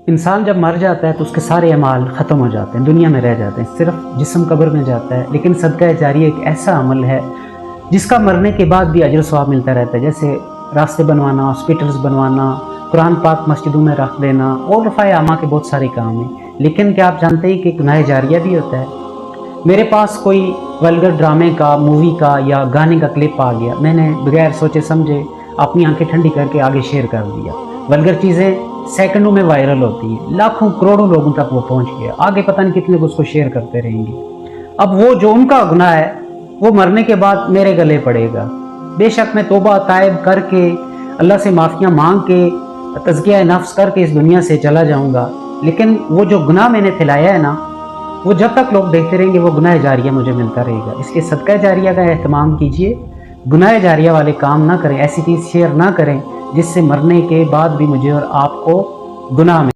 انسان جب مر جاتا ہے تو اس کے سارے اعمال ختم ہو جاتے ہیں، دنیا میں رہ جاتے ہیں، صرف جسم قبر میں جاتا ہے. لیکن صدقہ جاریہ ایک ایسا عمل ہے جس کا مرنے کے بعد بھی اجر و ثواب ملتا رہتا ہے، جیسے راستے بنوانا، ہاسپٹلز بنوانا، قرآن پاک مسجدوں میں رکھ دینا اور رفع عامہ کے بہت سارے کام ہیں. لیکن کیا آپ جانتے ہیں کہ گناہ جاریہ بھی ہوتا ہے؟ میرے پاس کوئی ولگر ڈرامے کا، مووی کا یا گانے کا کلپ آ گیا، میں نے بغیر سوچے سمجھے اپنی آنکھیں ٹھنڈی کر کے آگے شیئر کر دیا. ولگر چیزیں سیکنڈوں میں وائرل ہوتی ہیں، لاکھوں کروڑوں لوگوں تک وہ پہنچ گیا، آگے پتہ نہیں کتنے کو اس کو شیئر کرتے رہیں گے. اب وہ جو ان کا گناہ ہے وہ مرنے کے بعد میرے گلے پڑے گا. بے شک میں توبہ طائب کر کے اللہ سے معافیاں مانگ کے تزکیہ نفس کر کے اس دنیا سے چلا جاؤں گا، لیکن وہ جو گناہ میں نے پھیلایا ہے نا، وہ جب تک لوگ دیکھتے رہیں گے وہ گناہ جاریہ مجھے ملتا رہے گا. اس لیے صدقہ جاریہ کا اہتمام کیجئے، گناہ جاریہ والے کام نہ کریں، ایسی چیز شیئر نہ کریں جس سے مرنے کے بعد بھی مجھے اور آپ کو گناہ میں